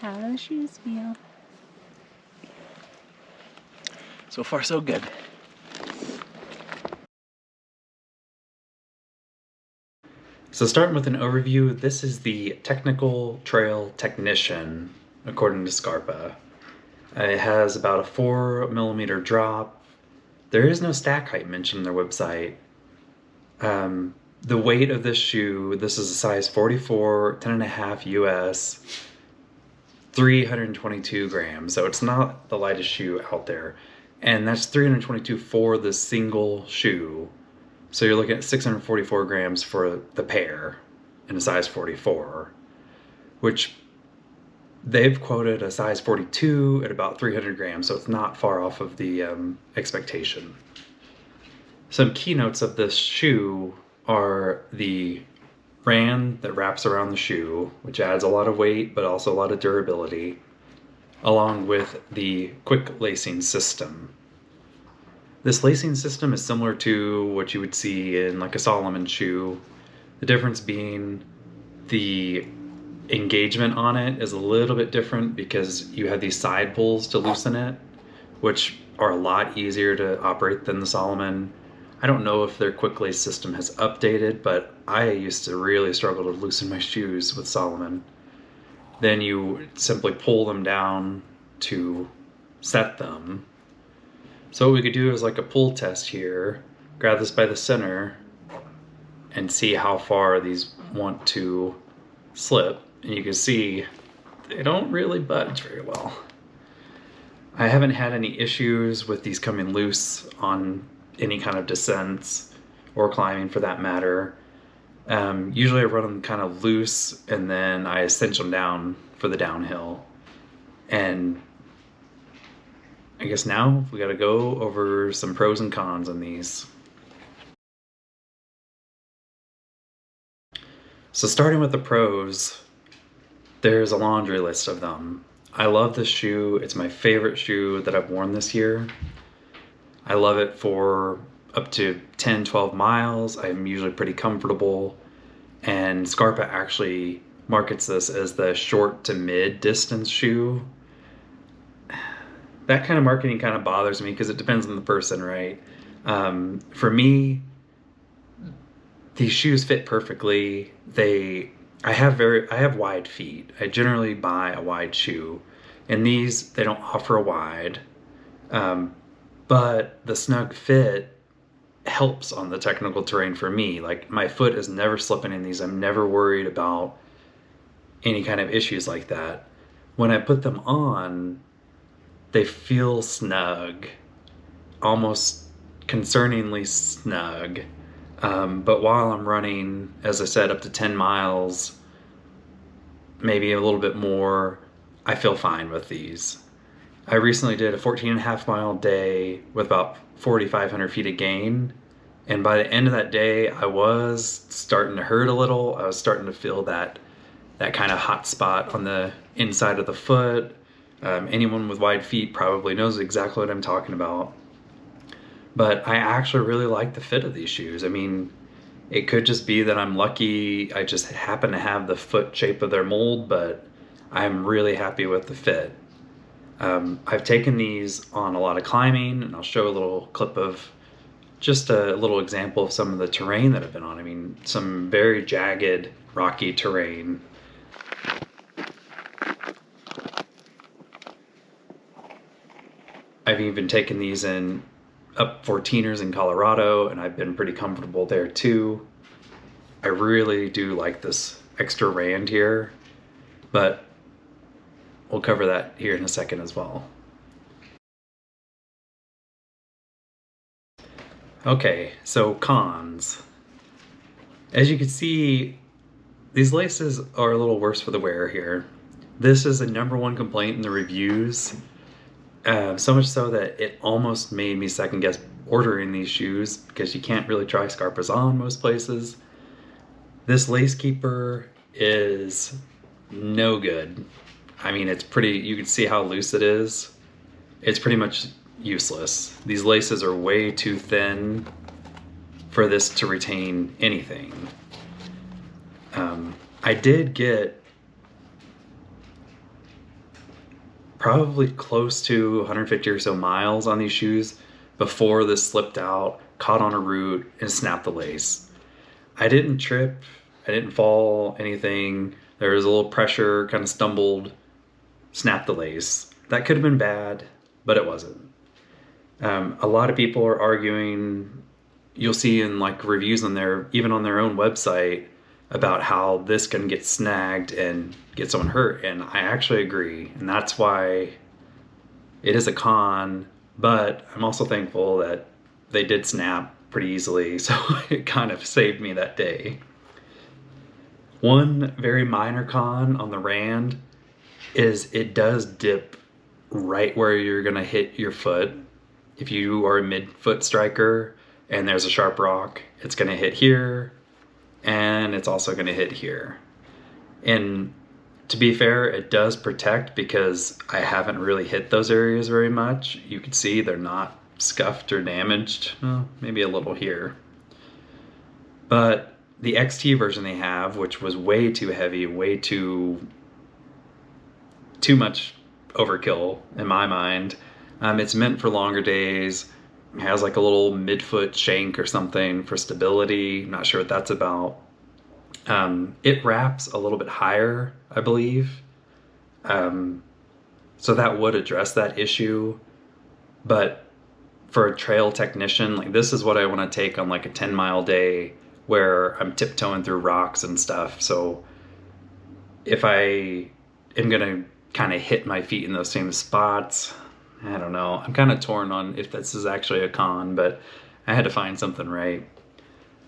How do the shoes feel? So far, so good. So starting with an overview, this is the Technical Trail Technician, according to Scarpa. It has about a 4mm drop. There is no stack height mentioned on their website. The weight of this shoe, this is a size 44, 10.5 US, 322 grams. So it's not the lightest shoe out there. And that's 322 for the single shoe. So you're looking at 644 grams for the pair in a size 44, which they've quoted a size 42 at about 300 grams, so it's not far off of the expectation. Some keynotes of this shoe are the ran that wraps around the shoe, which adds a lot of weight but also a lot of durability, along with the quick lacing system. This lacing system is similar to what you would see in like a Salomon shoe. The difference being the engagement on it is a little bit different because you have these side pulls to loosen it, which are a lot easier to operate than the Salomon. I don't know if their quick lace system has updated, but I used to really struggle to loosen my shoes with Salomon. Then you simply pull them down to set them. So what we could do is like a pull test here. Grab this by the center and see how far these want to slip. And you can see they don't really budge very well. I haven't had any issues with these coming loose on any kind of descents or climbing for that matter. Usually I run them kind of loose and then I cinch them down for the downhill. And I guess now we gotta go over some pros and cons on these. So starting with the pros, there's a laundry list of them. I love this shoe. It's my favorite shoe that I've worn this year. I love it for up to 10, 12 miles. I'm usually pretty comfortable. And Scarpa actually markets this as the short to mid distance shoe. That kind of marketing kind of bothers me because it depends on the person, right? For me, these shoes fit perfectly. I have wide feet. I generally buy a wide shoe, and these, they don't offer a wide, but the snug fit helps on the technical terrain for me. Like my foot is never slipping in these. I'm never worried about any kind of issues like that. When I put them on, they feel snug, almost concerningly snug. But while I'm running, as I said, up to 10 miles, maybe a little bit more, I feel fine with these. I recently did a 14.5 mile day with about 4,500 feet of gain. And by the end of that day, I was starting to hurt a little. I was starting to feel that kind of hot spot on the inside of the foot. Anyone with wide feet probably knows exactly what I'm talking about. But I actually really like the fit of these shoes. I mean, it could just be that I'm lucky. I just happen to have the foot shape of their mold, but I'm really happy with the fit. I've taken these on a lot of climbing, and I'll show a little clip of just a little example of some of the terrain that I've been on. I mean, some very jagged, rocky terrain. I've even taken these in up 14ers in Colorado, and I've been pretty comfortable there too. I really do like this extra rand here, but we'll cover that here in a second as well. Okay, so cons. As you can see, these laces are a little worse for the wear here. This is the #1 complaint in the reviews. So much so that it almost made me second guess ordering these shoes because you can't really try Scarpas on most places. This lace keeper is no good. I mean, it's pretty, you can see how loose it is. It's pretty much useless. These laces are way too thin for this to retain anything. I did get probably close to 150 or so miles on these shoes before this slipped out, caught on a root, and snapped the lace. I didn't trip, I didn't fall, anything. There was a little pressure, kind of stumbled, snapped the lace. That could have been bad, but it wasn't. A lot of people are arguing, you'll see in like reviews on even on their own website, about how this can get snagged and get someone hurt, and I actually agree, and that's why it is a con, but I'm also thankful that they did snap pretty easily, so it kind of saved me that day. One very minor con on the Rand is it does dip right where you're gonna hit your foot. If you are a mid-foot striker and there's a sharp rock, it's gonna hit here, and it's also going to hit here. And to be fair, it does protect because I haven't really hit those areas very much. You can see they're not scuffed or damaged. Well, maybe a little here. But the XT version they have, which was way too heavy, way too much overkill in my mind. It's meant for longer days. It has like a little midfoot shank or something for stability. Not sure what that's about. It wraps a little bit higher, I believe. So that would address that issue. But for a trail technician, like this is what I want to take on like a 10-mile day where I'm tiptoeing through rocks and stuff. So if I am going to kind of hit my feet in those same spots, I don't know. I'm kind of torn on if this is actually a con, but I had to find something right.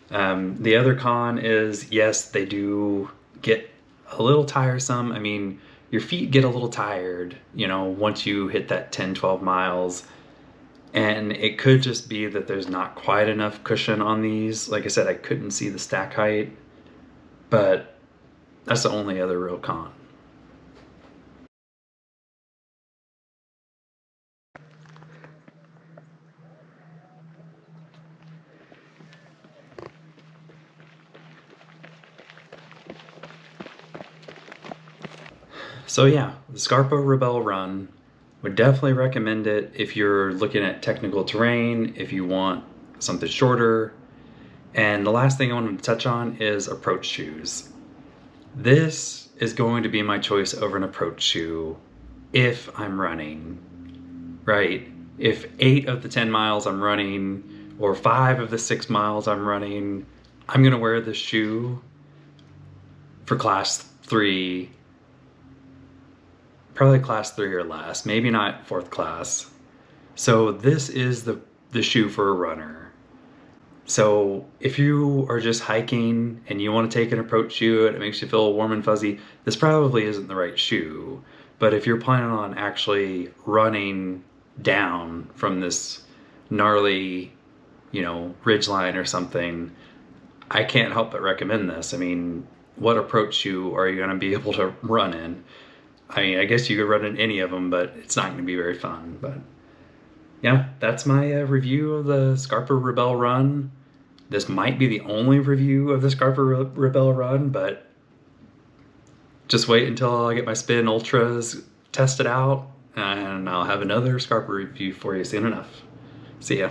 The other con is, yes, they do get a little tiresome. I mean, your feet get a little tired, you know, once you hit that 10, 12 miles. And it could just be that there's not quite enough cushion on these. Like I said, I couldn't see the stack height, but that's the only other real con. So yeah, the Scarpa Ribelle Run, would definitely recommend it if you're looking at technical terrain, if you want something shorter. And the last thing I wanted to touch on is approach shoes. This is going to be my choice over an approach shoe if I'm running, right? If 8 of the 10 miles I'm running, or 5 of the 6 miles I'm running, I'm gonna wear this shoe for class 3, probably class 3 or less, maybe not 4th class. So this is the shoe for a runner. So if you are just hiking and you want to take an approach shoe and it makes you feel warm and fuzzy, this probably isn't the right shoe. But if you're planning on actually running down from this gnarly, you know, ridgeline or something, I can't help but recommend this. I mean, what approach shoe are you going to be able to run in? I mean, I guess you could run in any of them, but it's not going to be very fun. But yeah, that's my review of the Scarpa Ribelle Run. This might be the only review of the Scarpa Ribelle Run, but just wait until I get my Spin Ultras tested out, and I'll have another Scarpa review for you soon enough. See ya.